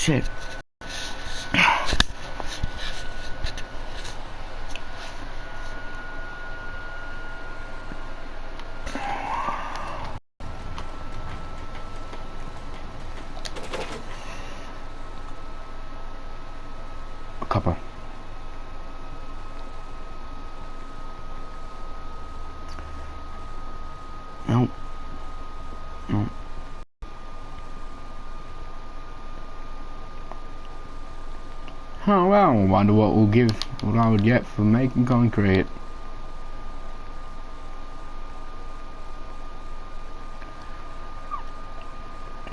shit. Copper. Nope. Nope. Oh well, I wonder what I would get for making concrete.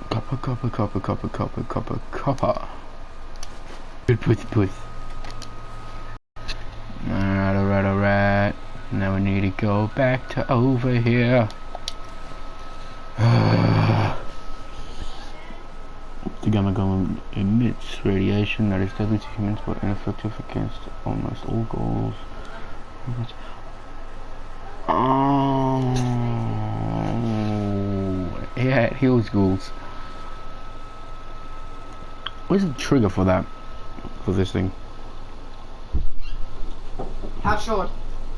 Copper, copper, copper, copper, copper, copper, copper. Good pussy. Alright. Now we need to go back to over here. The gamma gun emits radiation that is deadly to humans but ineffective against almost all goals. Oh, yeah, it heals ghouls. Where's the trigger for that? For this thing? How short?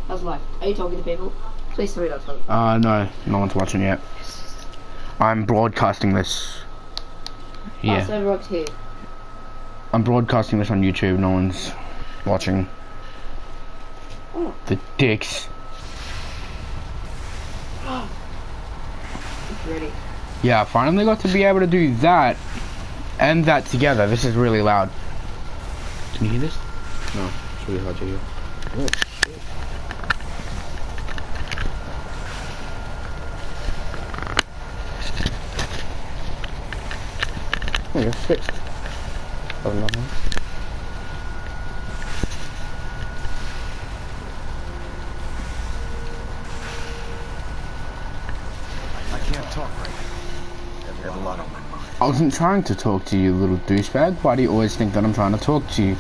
How's life? Are you talking to people? Please tell me not to. No one's watching yet. I'm broadcasting this. Yeah. Oh, so everyone's here. I'm broadcasting this on YouTube, no one's watching. Oh. The dicks. It's ready. Yeah, I finally got to be able to do that and that together. This is really loud. Can you hear this? No, it's really hard to hear. Oh, shit. Oh, you're fixed. Oh, no. I can't talk right now. I have a lot on my mind. I wasn't trying to talk to you, little douchebag. Why do you always think that I'm trying to talk to you?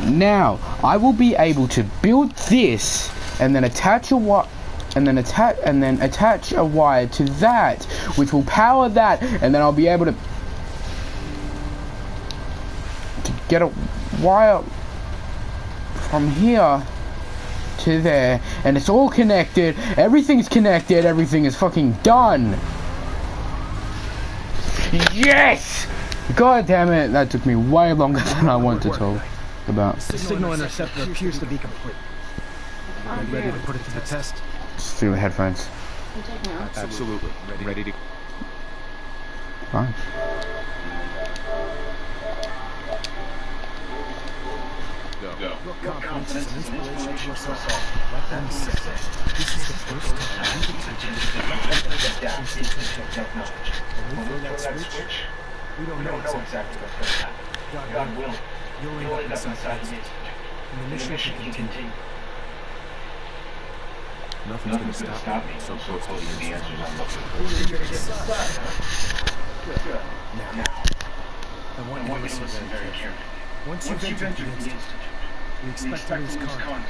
Now, I will be able to build this and then attach a wire attach a wire to that, which will power that, and then I'll be able to get a wire from here to there, and it's all connected. Everything's connected. Everything is fucking done. Yes! God damn it! That took me way longer than I wanted to talk about. The signal interceptor appears to be complete. Are you ready to put it to the test? Just through the headphones. Absolutely. Ready to... Fine. Go. Your confidence is an inspiration to us all. Let them say, this is the first time we can adapt instant technology. When we throw that switch, we don't know exactly what's going to happen. God will. You'll end up inside the instant. And the mission can continue. Nothing's going to stop me so close to the answers I'm looking for. Good. Now, I want you to listen very carefully. Once you've entered the instant, we expect to lose contact.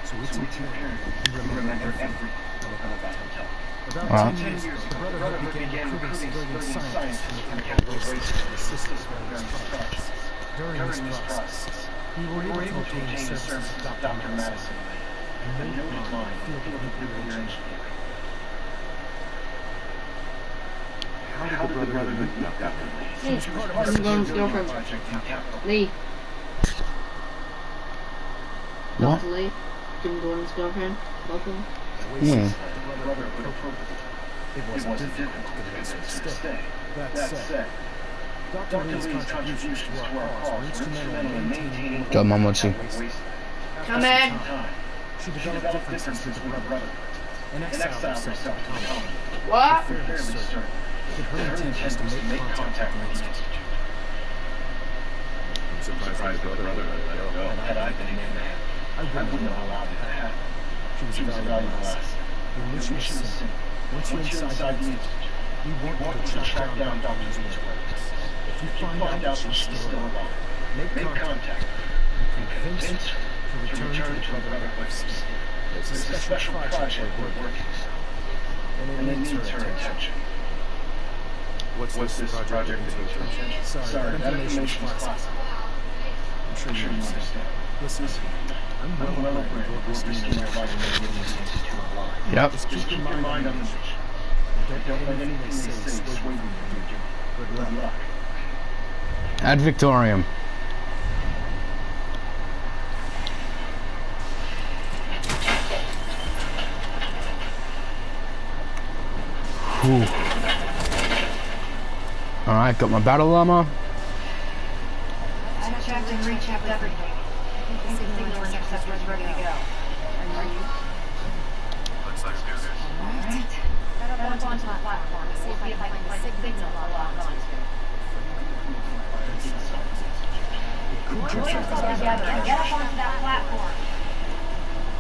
So it's imperative you remember everything I'm about to tell. About 10 years ago, the Brotherhood began recruiting civilian scientists from the chemical races to assist us in various projects. During this process, we were able to obtain the services of Dr. Madison, a noted mind in the field of nuclear engineering. How did the Brotherhood meet Dr. Lee? Hey, I'm going with girlfriend. Lee. What? Dr. Lee. Jim Gordon's girlfriend. Welcome. Yeah. It wasn't difficult to get us to stay. That said, Dr. Lee's contributions to our cause were instrumental in maintaining... Joe Mamochi. Come in. She developed differences with the Brotherhood and exiled herself to the colony. What? Fairly certain that her intent was to make contact with the Institute. I'm surprised the Brotherhood let her go. Had I been a man, I wouldn't have allowed it to happen. She was a valuable asset. The mission is simple. Once you're inside the Institute, we want you to track down Dr. Lee's weapons. If you find out that she's still alive, make contact and convince her to return to the Brotherhood system. It's a special project we're working on, and it needs her attention. What's this project into? Sorry, that information's classified. I'm sure you understand. Listen, I'm well aware that you're risking your life and getting us into a lie. Yep. Just keep your mind on the mission. Don't let anything they say sway you from your Good luck. Ad Victorium. Alright, got my battle armor. I checked and rechecked everything. I think the signal interceptor is ready to go. Are you? Let's do this. Alright. Head up onto the platform and see if I can find the signal locked onto. Put yourself together and get up onto that platform.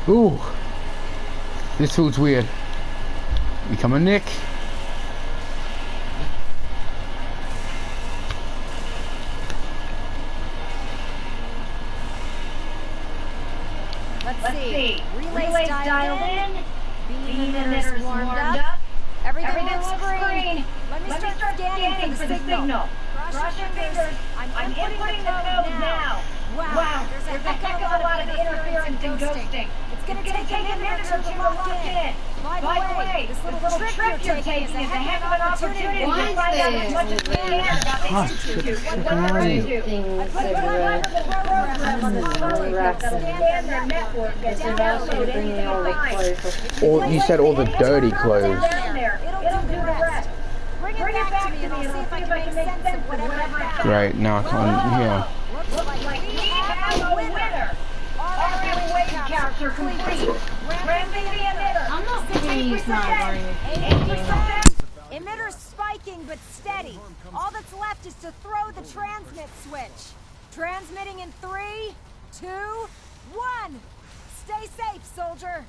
Ooh. This feels weird. Become a Nick. Let's see. Relays dialed in. Beam emitters emitters warmed up. Everything looks green. Let me start scanning for the signal. Cross your fingers. I'm inputting the code now. Wow, there's a heck of a lot of interference and ghosting. It's gonna take a minute or two to lock in. By the way, this little trip you're taking is a heck of an opportunity to find out as much as we can about the Institute. What they're into. I put a program on the phone that'll scan their network and download anything it finds. Or you said all the dirty clothes. Down there. It'll do the rest. Bring it back to me and I'll see if I can make sense of whatever I found. Right, now I can't hear. Looks like we have a winner. RM wave capture complete. Ramping the emitter. I'm not thinking he's not wearing it. 80%. Emitter's spiking but steady. All that's left is to throw the transmit switch. Transmitting in 3, 2, 1. Stay safe, soldier.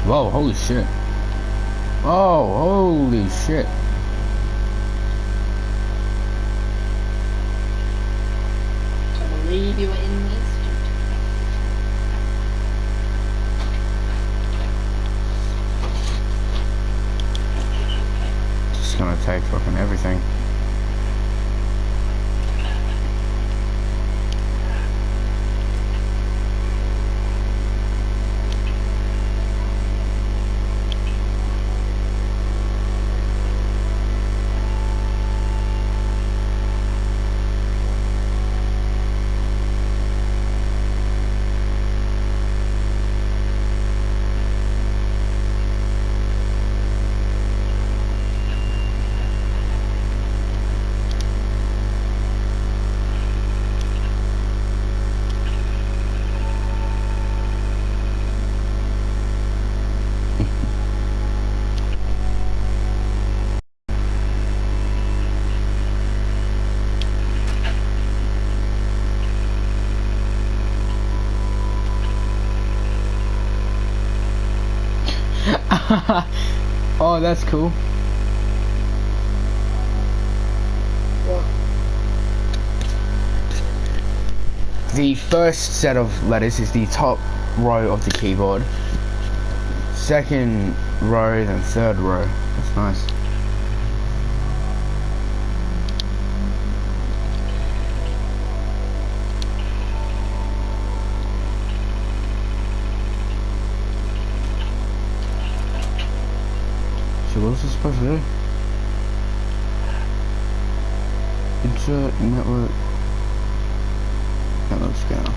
Whoa, holy shit. Oh, holy shit. I believe you were in the Institute. Just gonna take fucking everything. Oh, that's cool. What? The first set of letters is the top row of the keyboard. Second row, then third row. That's nice. So what is this supposed to do? Insert network scanner.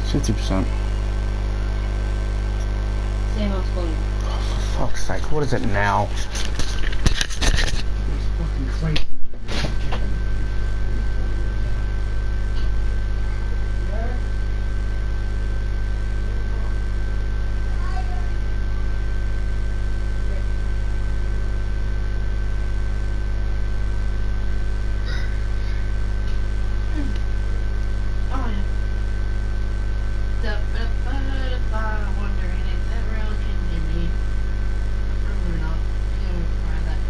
It's 50%. Same old phone. Oh, for fuck's sake, what is it now? It's fucking crazy. Wondering if that road continued. Probably not. You know, find that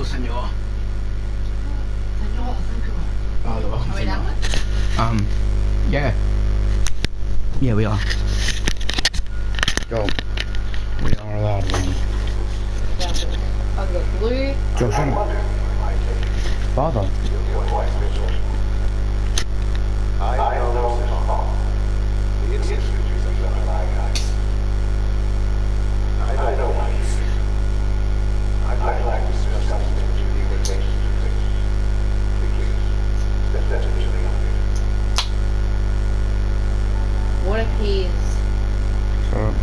senor. Senor, thank you. Oh, you're welcome, Are we senor. done? Yeah. Yeah, we are. Go. We are allowed one. I'll go blue. Go, son. Father. I know this call. The institutions of the Malachi. I don't want you. I'd like to discuss something with you in relation to this. Please, let it be the What if he's... Shut up.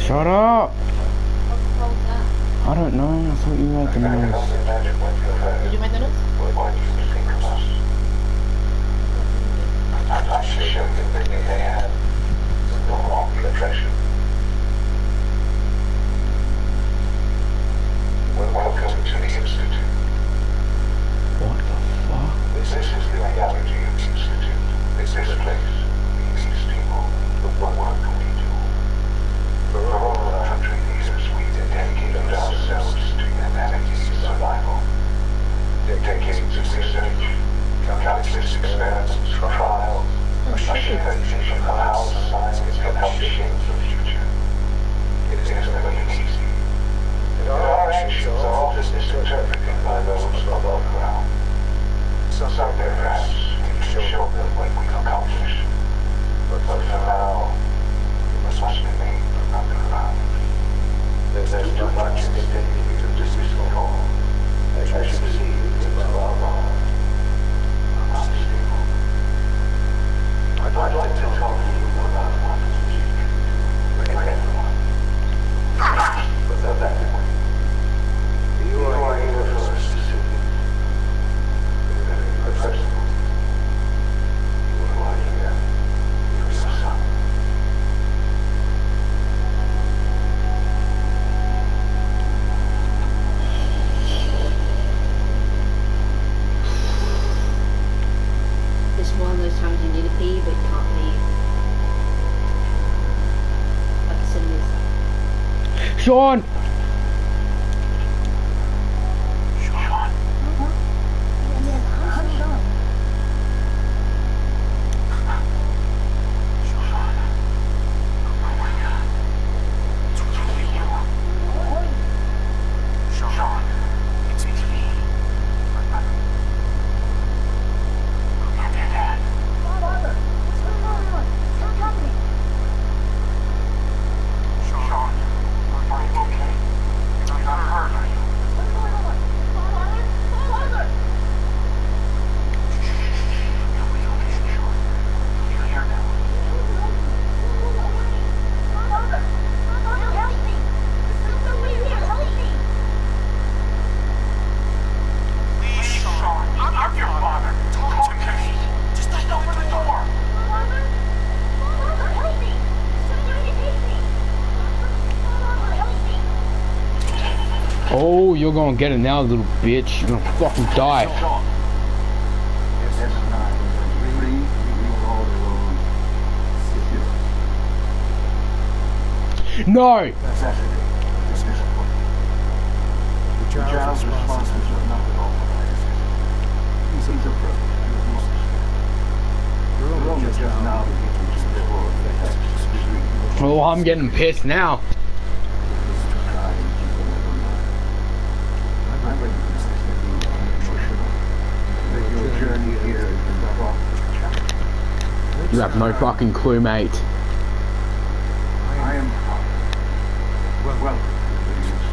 Shut up! What the hell was that? I don't know. I thought you made the noise. Did you make the notes? What do you think of us? I should show you that they had no wrong impression. Well, welcome to the Institute. What the fuck? This is the reality of the Institute. This is a place, these people, the work we do. For all our country leaders, we dedicated ourselves to humanity's survival. Decades of research, countless experiments, trials, a Sean! Oh, you're gonna get it now, little bitch. You're gonna fucking die. No! The child's responses are not at all He's a pro. You're only just now beginning to explore the effects. Oh, I'm getting pissed now. You have no fucking clue, mate. I am well.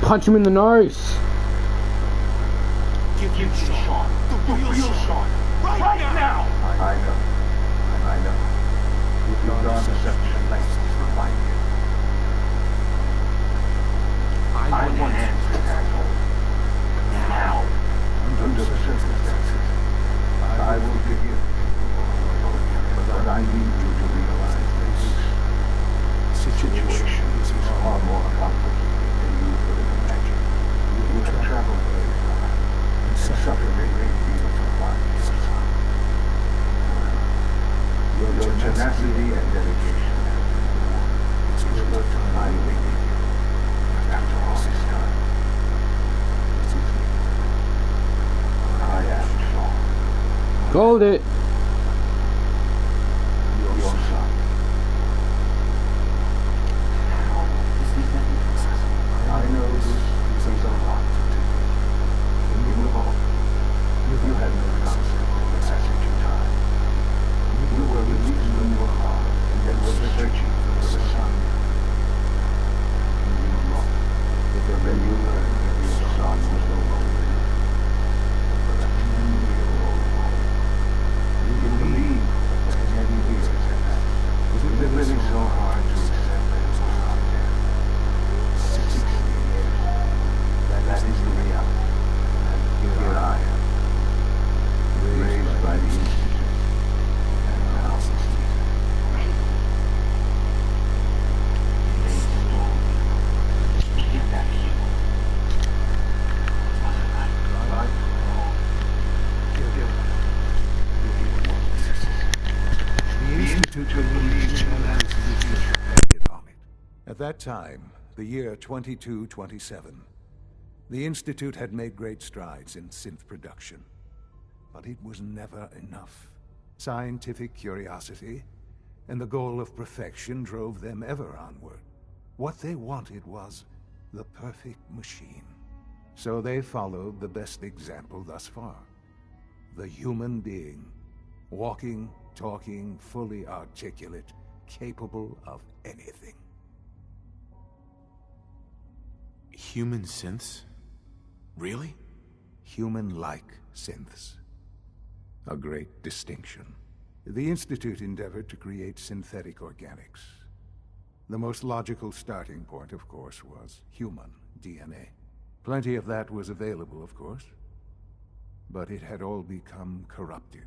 Punch him in the nose. Give Sean the real Sean right now. I know. You've gone to such lengths to find him. I want answers, asshole. Now, under the circumstances, I will give you. But I need you to realize this situation is far more complicated than you could have imagined. You have traveled very far and suffered a great deal to find this time. Your tenacity and dedication is what I need you after all this time. I am Sean. Hold it. Your son. I know this is a lot to take. You all, you had no concept of the passage of time. You were released from your heart and then were searching for the sun. You lost, but then you learned that your son was no longer here. But then you were you believed that many years had passed. Was it really so hard to accept that it was not dead? 60 years. That is the reality. And here I am, raised by the Institute, and now get back to you. Right? The Institute believes in analysis of the future depended on it. At that time, the year 2227, the Institute had made great strides in synth production. But it was never enough. Scientific curiosity and the goal of perfection drove them ever onward. What they wanted was the perfect machine. So they followed the best example thus far. The human being. Walking, talking, fully articulate, capable of anything. Human synths? Really? Human-like synths. A great distinction. The Institute endeavored to create synthetic organics. The most logical starting point, of course, was human DNA. Plenty of that was available, of course. But it had all become corrupted.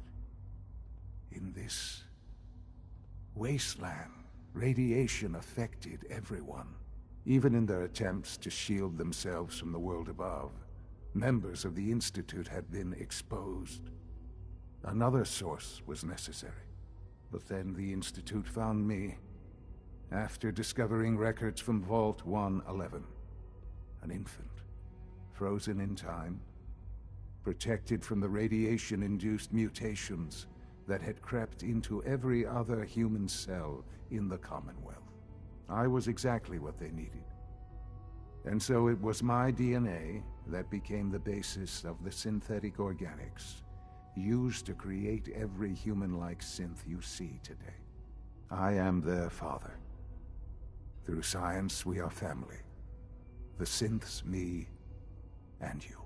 In this wasteland, radiation affected everyone. Even in their attempts to shield themselves from the world above, members of the Institute had been exposed. Another source was necessary. But then the Institute found me, after discovering records from Vault 111. an infant, frozen in time, protected from the radiation-induced mutations that had crept into every other human cell in the Commonwealth. I was exactly what they needed. And so it was my DNA that became the basis of the synthetic organics used to create every human-like synth you see today. I am their father. Through science, we are family. The synths, me, and you.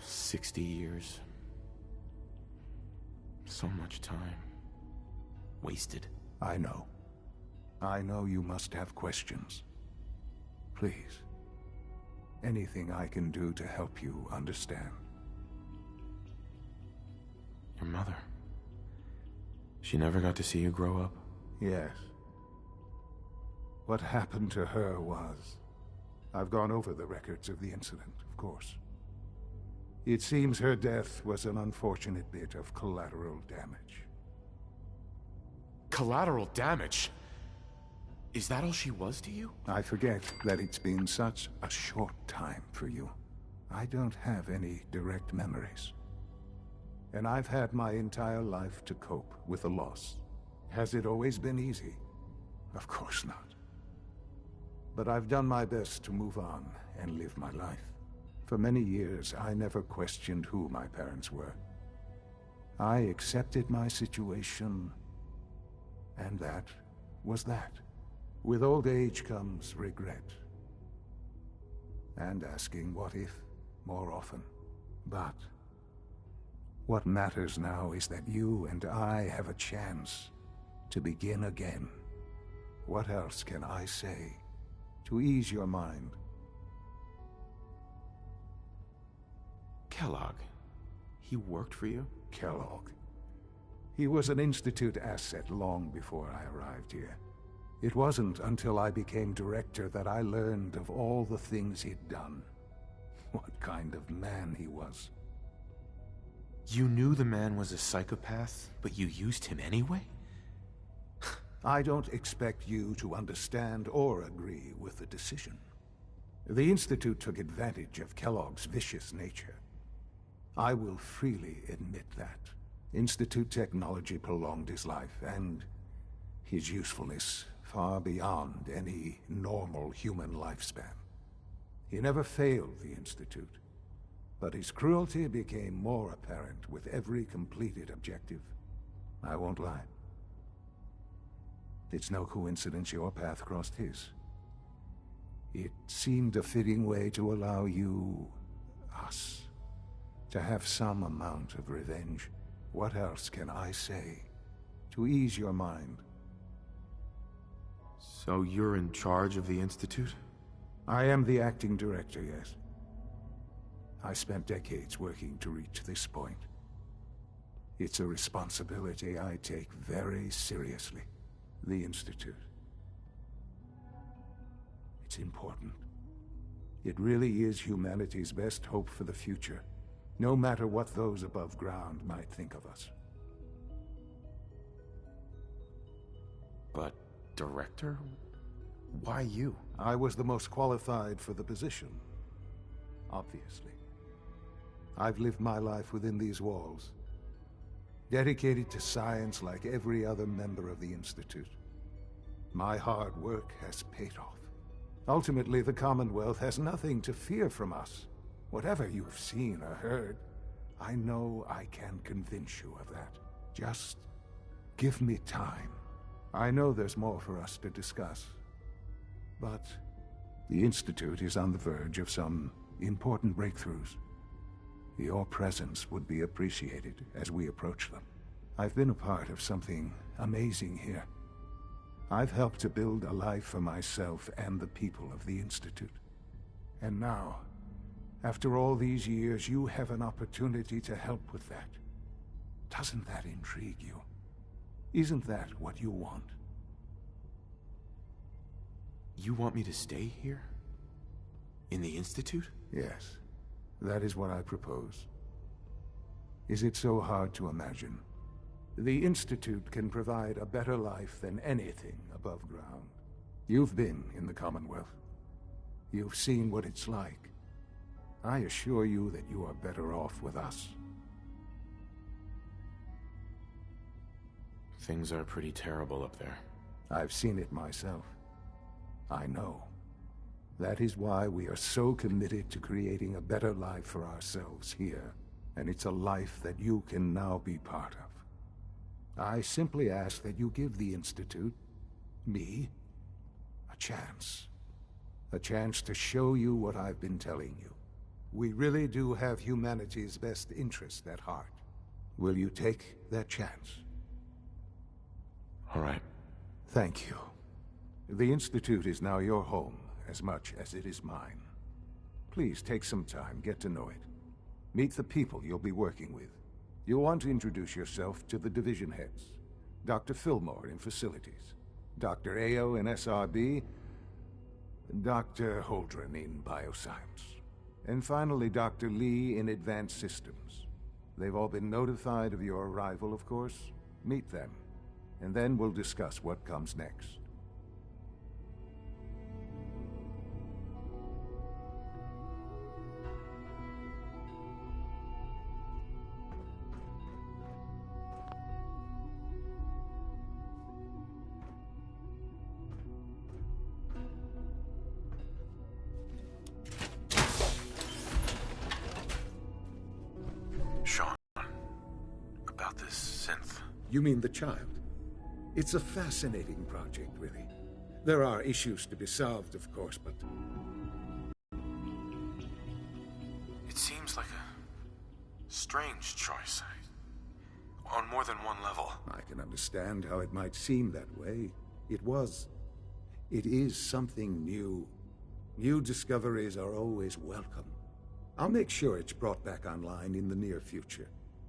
"60 years. So much time. Wasted." I know. I know you must have questions. Please. Anything I can do to help you understand. Your mother. She never got to see you grow up? Yes. What happened to her was... I've gone over the records of the incident, of course. It seems her death was an unfortunate bit of collateral damage. Collateral damage? Is that all she was to you? I forget that it's been such a short time for you. I don't have any direct memories. And I've had my entire life to cope with the loss. Has it always been easy? Of course not. But I've done my best to move on and live my life. For many years, I never questioned who my parents were. I accepted my situation, and that was that. With old age comes regret. And asking what if more often. But what matters now is that you and I have a chance to begin again. What else can I say to ease your mind? Kellogg. He worked for you? Kellogg. He was an Institute asset long before I arrived here. It wasn't until I became director that I learned of all the things he'd done. What kind of man he was. You knew the man was a psychopath, but you used him anyway? I don't expect you to understand or agree with the decision. The Institute took advantage of Kellogg's vicious nature. I will freely admit that. Institute technology prolonged his life, and his usefulness far beyond any normal human lifespan. He never failed the Institute, but his cruelty became more apparent with every completed objective. I won't lie. It's no coincidence your path crossed his. It seemed a fitting way to allow you, us, to have some amount of revenge. What else can I say to ease your mind? So you're in charge of the Institute? I am the acting director, yes. I spent decades working to reach this point. It's a responsibility I take very seriously. The Institute. It's important. It really is humanity's best hope for the future, no matter what those above ground might think of us. But, director? Why you? I was the most qualified for the position. Obviously. I've lived my life within these walls, dedicated to science like every other member of the Institute. My hard work has paid off. Ultimately, the Commonwealth has nothing to fear from us. Whatever you've seen or heard, I know I can convince you of that. Just give me time. I know there's more for us to discuss. But the Institute is on the verge of some important breakthroughs. Your presence would be appreciated as we approach them. I've been a part of something amazing here. I've helped to build a life for myself and the people of the Institute. And now, after all these years, you have an opportunity to help with that. Doesn't that intrigue you? Isn't that what you want? You want me to stay here? In the Institute? Yes. That is what I propose. Is it so hard to imagine? The Institute can provide a better life than anything above ground. You've been in the Commonwealth. You've seen what it's like. I assure you that you are better off with us. Things are pretty terrible up there. I've seen it myself. I know. That is why we are so committed to creating a better life for ourselves here. And it's a life that you can now be part of. I simply ask that you give the Institute, me, a chance. A chance to show you what I've been telling you. We really do have humanity's best interest at heart. Will you take that chance? All right. Thank you. The Institute is now your home as much as it is mine. Please take some time, get to know it. Meet the people you'll be working with. You'll want to introduce yourself to the division heads. Dr. Fillmore in Facilities, Dr. Ayo in SRB, Dr. Holdren in Bioscience, and finally Dr. Lee in Advanced Systems. They've all been notified of your arrival, of course. Meet them, and then we'll discuss what comes next. Sean, about this synth. You mean the child? It's a fascinating project, really. There are issues to be solved, of course, but... It seems like a strange choice. On more than one level. I can understand how it might seem that way. It is something new. New discoveries are always welcome. I'll make sure it's brought back online in the near future.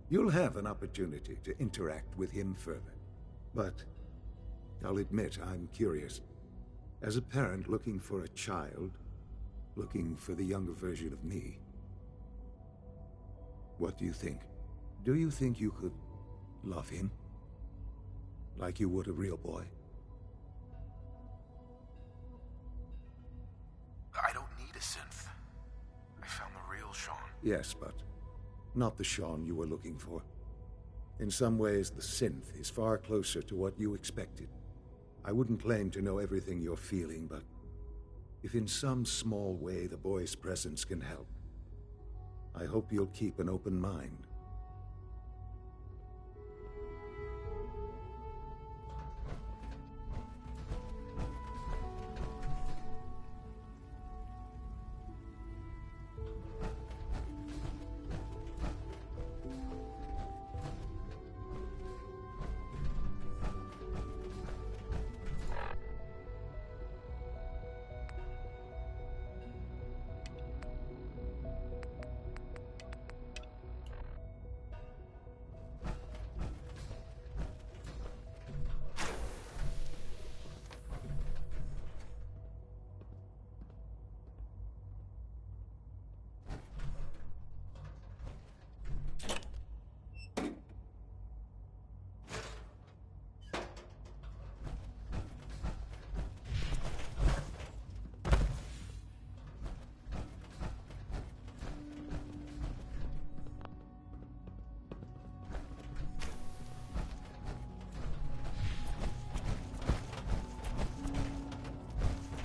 You'll have an opportunity to interact with him further. But I'll admit I'm curious. As a parent looking for a child, looking for the younger version of me, what do you think? Do you think you could love him? Like you would a real boy? I don't need a synth. I found the real Sean. Yes, but not the Sean you were looking for. In some ways, the synth is far closer to what you expected. I wouldn't claim to know everything you're feeling, but if in some small way the boy's presence can help, I hope you'll keep an open mind.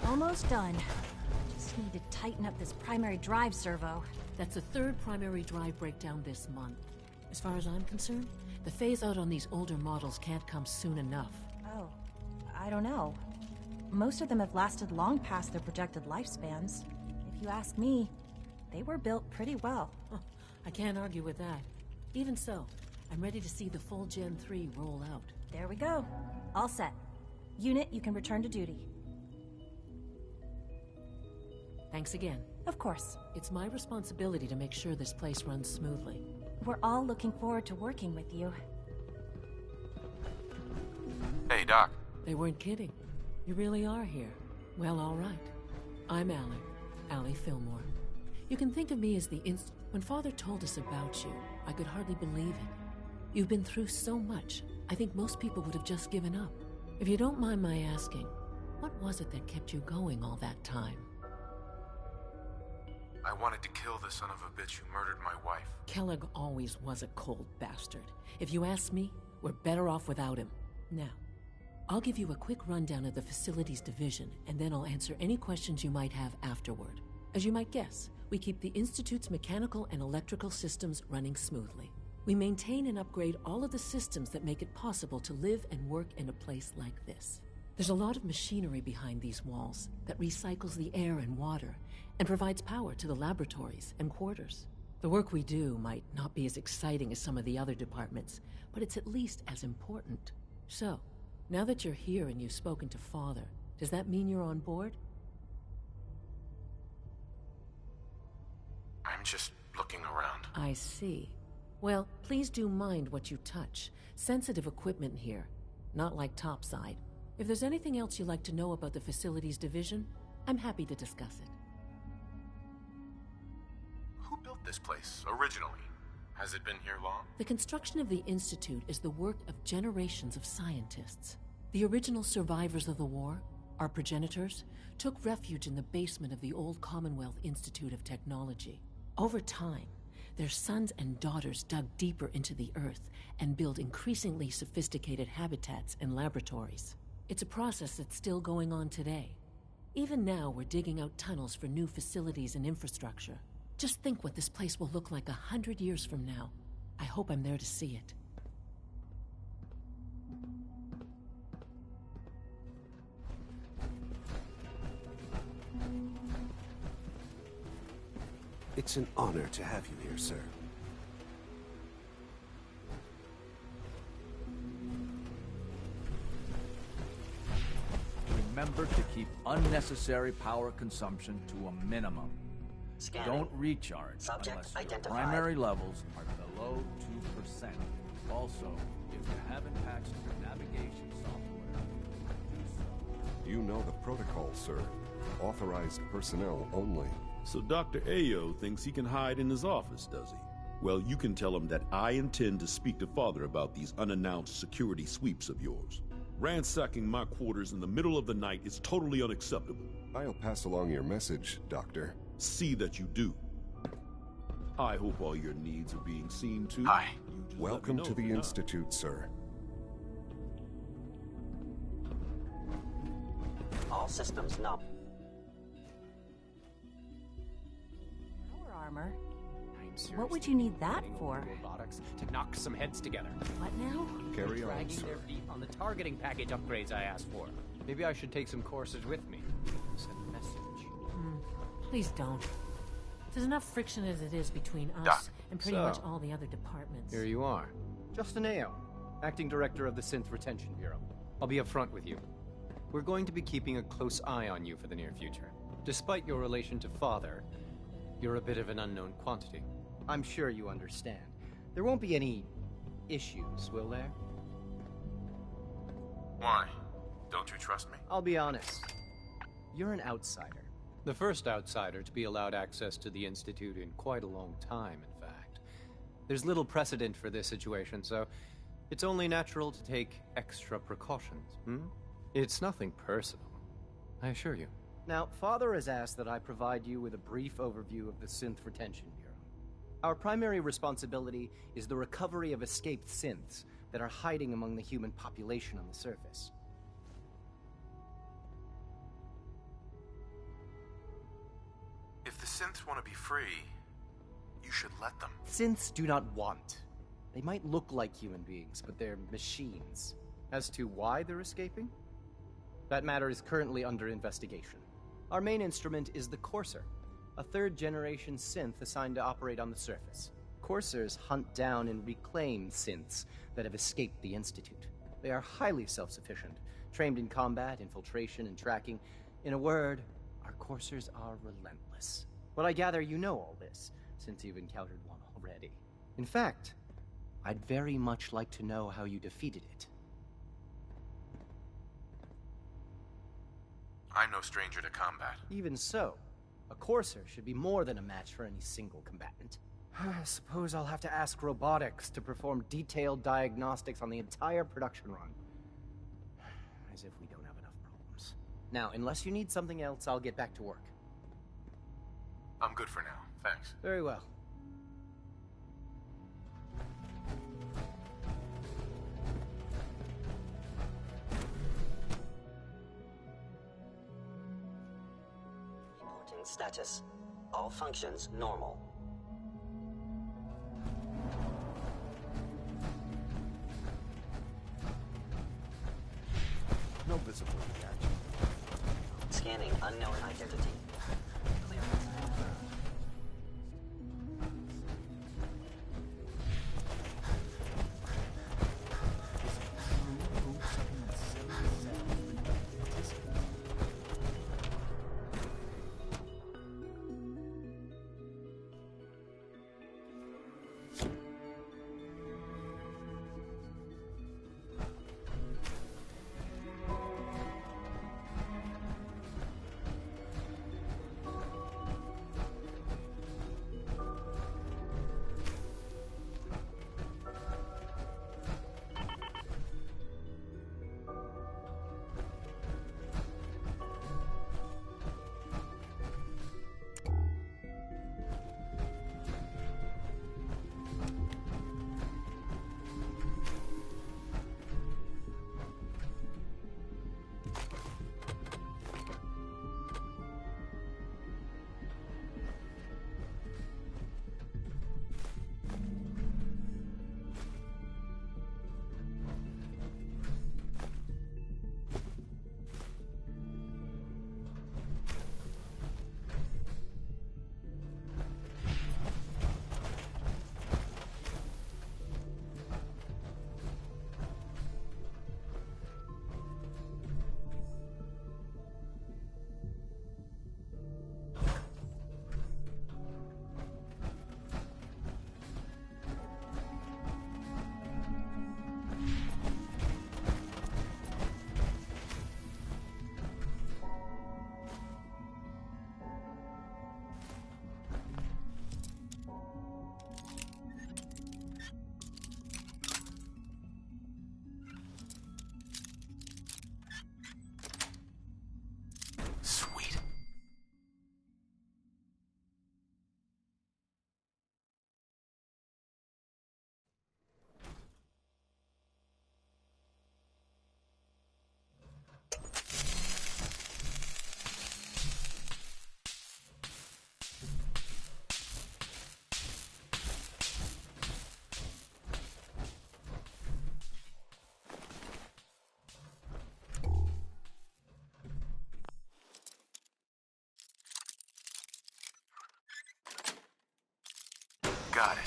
Almost done. Just need to tighten up this primary drive servo. That's the third primary drive breakdown this month. As far as I'm concerned, the phase-out on these older models can't come soon enough. Oh, I don't know. Most of them have lasted long past their projected lifespans. If you ask me, they were built pretty well. Huh, I can't argue with that. Even so, I'm ready to see the full Gen 3 roll out. There we go. All set. Unit, you can return to duty. Thanks again. Of course. It's my responsibility to make sure this place runs smoothly. We're all looking forward to working with you. Hey, Doc. They weren't kidding. You really are here. Well, all right. I'm Allie Fillmore. You can think of me as the When Father told us about you, I could hardly believe it. You've been through so much, I think most people would have just given up. If you don't mind my asking, what was it that kept you going all that time? I wanted to kill the son of a bitch who murdered my wife. Kellogg always was a cold bastard. If you ask me, we're better off without him. Now, I'll give you a quick rundown of the facilities division, and then I'll answer any questions you might have afterward. As you might guess, we keep the Institute's mechanical and electrical systems running smoothly. We maintain and upgrade all of the systems that make it possible to live and work in a place like this. There's a lot of machinery behind these walls that recycles the air and water and provides power to the laboratories and quarters. The work we do might not be as exciting as some of the other departments, but it's at least as important. So, now that you're here and you've spoken to Father, does that mean you're on board? I'm just looking around. I see. Well, please do mind what you touch. Sensitive equipment here, not like topside. If there's anything else you'd like to know about the facilities division, I'm happy to discuss it. Who built this place originally? Has it been here long? The construction of the Institute is the work of generations of scientists. The original survivors of the war, our progenitors, took refuge in the basement of the old Commonwealth Institute of Technology. Over time, their sons and daughters dug deeper into the earth and built increasingly sophisticated habitats and laboratories. It's a process that's still going on today. Even now, we're digging out tunnels for new facilities and infrastructure. Just think what this place will look like 100 years from now. I hope I'm there to see it. It's an honor to have you here, sir. Remember to keep unnecessary power consumption to a minimum. Scanning. Don't recharge Subject unless your identified. primary levels are below 2%. Also, if you haven't patched your navigation software, do so. You know the protocol, sir. Authorized personnel only. So Dr. Ayo thinks he can hide in his office, does he? Well, you can tell him that I intend to speak to Father about these unannounced security sweeps of yours. Ransacking my quarters in the middle of the night is totally unacceptable. I'll pass along your message, Doctor. See that you do. I hope all your needs are being seen to. Hi. Welcome to the Institute, sir. All systems numb. Power armor? What would you need that for? Robotics to knock some heads together. What now? Carry on, Dragging sir. their feet on the targeting package upgrades I asked for. Maybe I should take some courses with me. Send a message. Please don't. There's enough friction as it is between us Doc. and pretty So, much all the other departments. Here you are. Justin Ayo, Acting Director of the Synth Retention Bureau. I'll be upfront with you. We're going to be keeping a close eye on you for the near future. Despite your relation to Father, you're a bit of an unknown quantity. I'm sure you understand. There won't be any issues, will there? Why? Don't you trust me? I'll be honest. You're an outsider. The first outsider to be allowed access to the Institute in quite a long time, in fact. There's little precedent for this situation, so it's only natural to take extra precautions. It's nothing personal, I assure you. Now, Father has asked that I provide you with a brief overview of the Synth Retention Bureau. Our primary responsibility is the recovery of escaped synths that are hiding among the human population on the surface. If the synths want to be free, you should let them. Synths do not want. They might look like human beings, but they're machines. As to why they're escaping? That matter is currently under investigation. Our main instrument is the Courser, a third-generation synth assigned to operate on the surface. Coursers hunt down and reclaim synths that have escaped the Institute. They are highly self-sufficient, trained in combat, infiltration, and tracking. In a word, our Coursers are relentless. But I gather you know all this, since you've encountered one already. In fact, I'd very much like to know how you defeated it. I'm no stranger to combat. Even so, a Courser should be more than a match for any single combatant. I suppose I'll have to ask robotics to perform detailed diagnostics on the entire production run. As if we don't have enough problems. Now, unless you need something else, I'll get back to work. I'm good for now, thanks. Very well. Reporting status. All functions normal. No visible reaction. Scanning unknown identity. Clearance confirmed. Got it.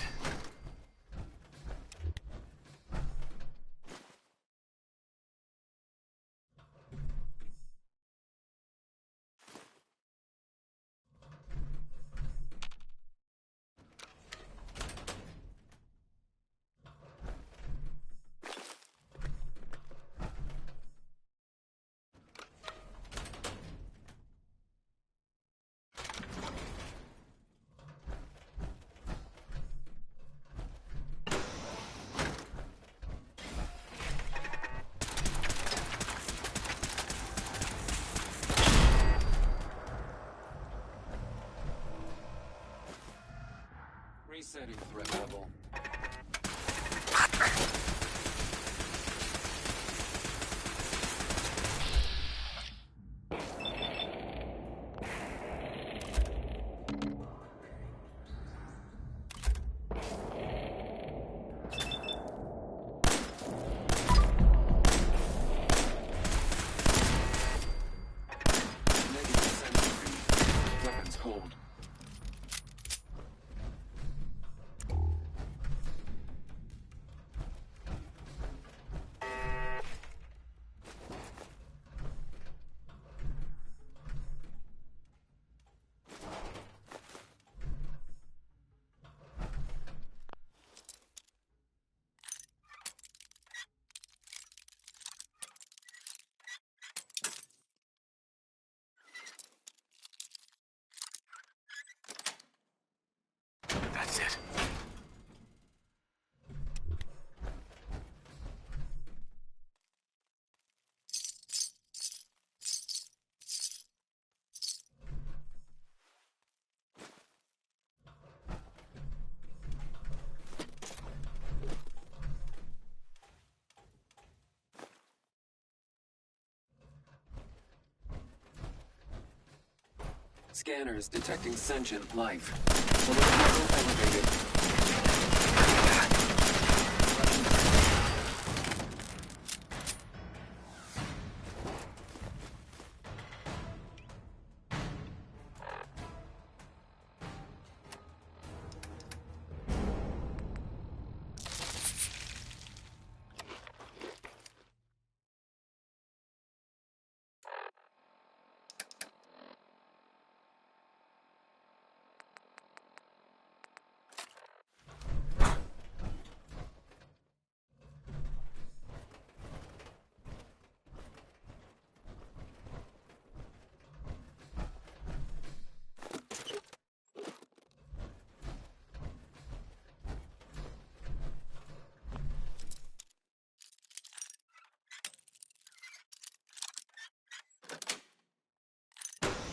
Scanners detecting sentient life. Alert level elevated.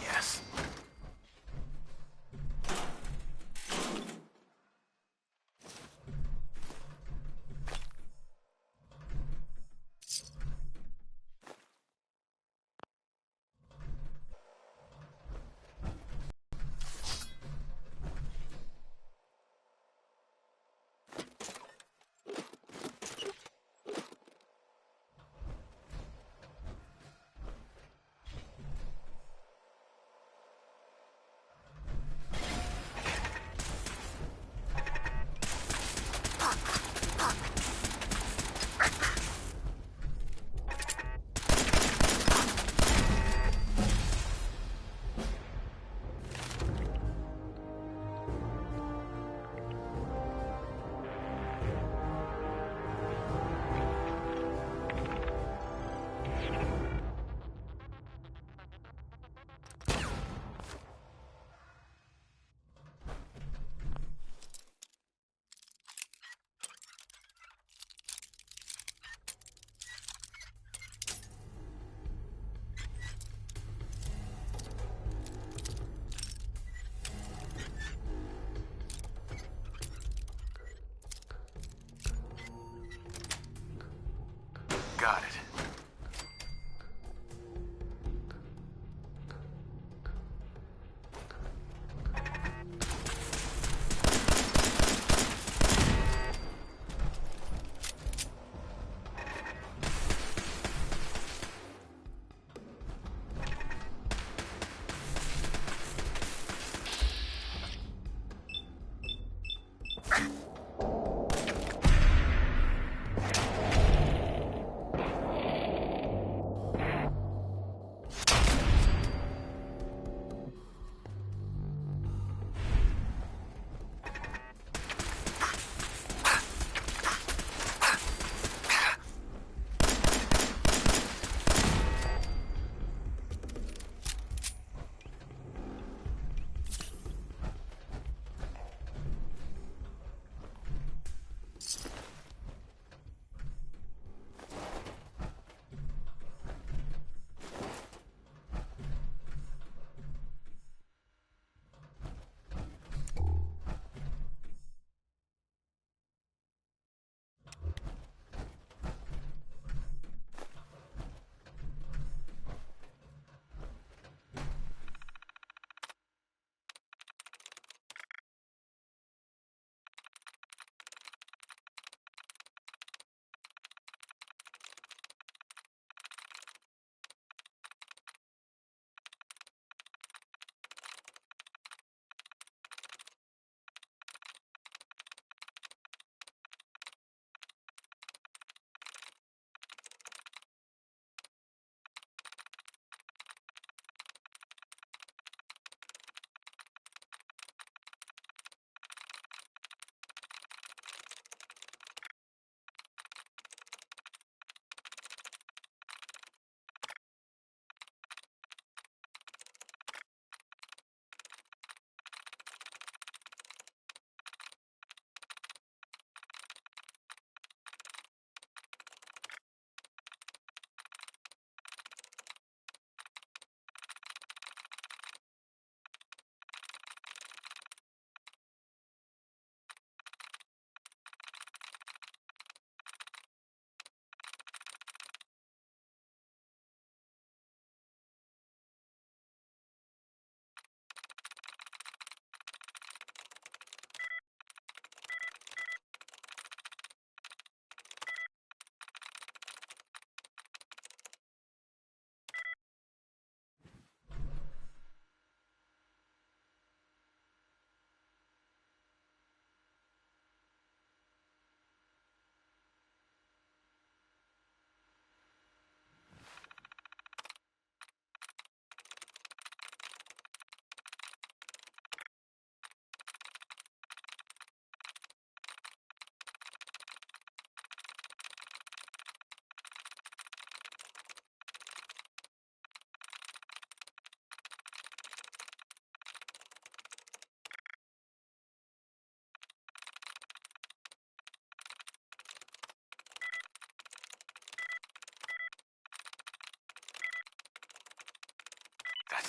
Yes. Got it.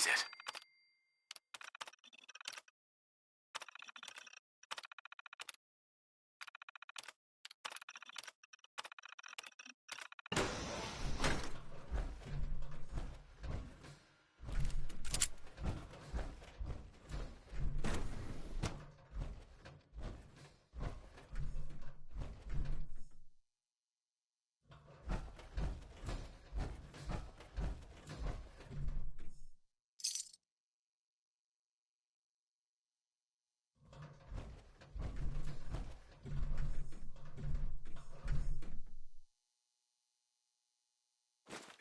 is it.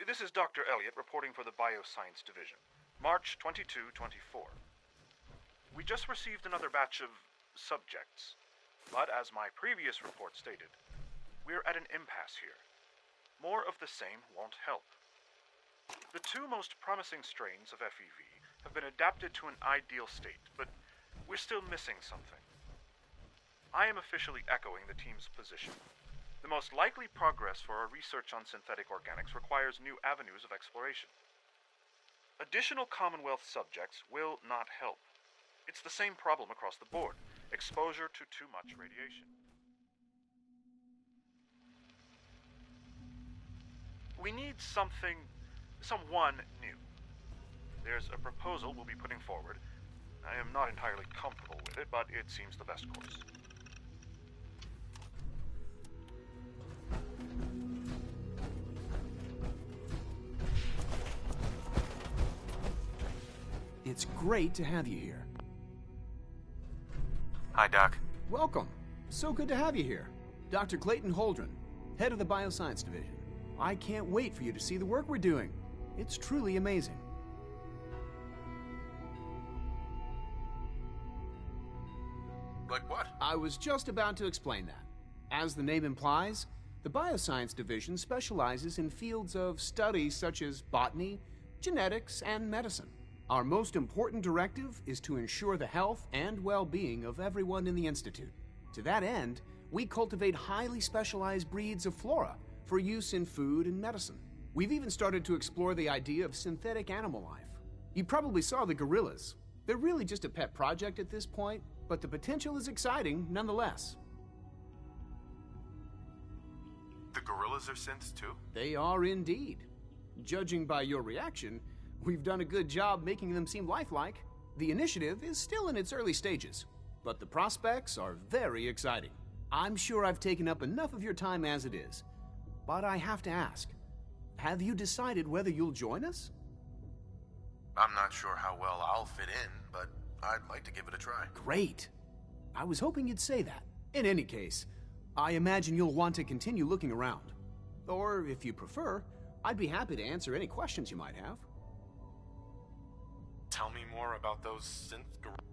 This is Dr. Elliot reporting for the Bioscience Division. March 22-24. We just received another batch of subjects, but as my previous report stated, we're at an impasse here. More of the same won't help. The two most promising strains of FEV have been adapted to an ideal state, but we're still missing something. I am officially echoing the team's position. The most likely progress for our research on synthetic organics requires new avenues of exploration. Additional Commonwealth subjects will not help. It's the same problem across the board: exposure to too much radiation. We need someone new. There's a proposal we'll be putting forward. I am not entirely comfortable with it, but it seems the best course. It's great to have you here. Hi, Doc. Welcome. So good to have you here. Dr. Clayton Holdren, head of the Bioscience Division. I can't wait for you to see the work we're doing. It's truly amazing. Like what? I was just about to explain that. As the name implies, the Bioscience Division specializes in fields of study such as botany, genetics, and medicine. Our most important directive is to ensure the health and well-being of everyone in the Institute. To that end, we cultivate highly specialized breeds of flora for use in food and medicine. We've even started to explore the idea of synthetic animal life. You probably saw the gorillas. They're really just a pet project at this point, but the potential is exciting nonetheless. The gorillas are synths too? They are indeed. Judging by your reaction, we've done a good job making them seem lifelike. The initiative is still in its early stages, but the prospects are very exciting. I'm sure I've taken up enough of your time as it is, but I have to ask, have you decided whether you'll join us? I'm not sure how well I'll fit in, but I'd like to give it a try. Great. I was hoping you'd say that. In any case, I imagine you'll want to continue looking around. Or, if you prefer, I'd be happy to answer any questions you might have. Tell me more about those synth gorillas.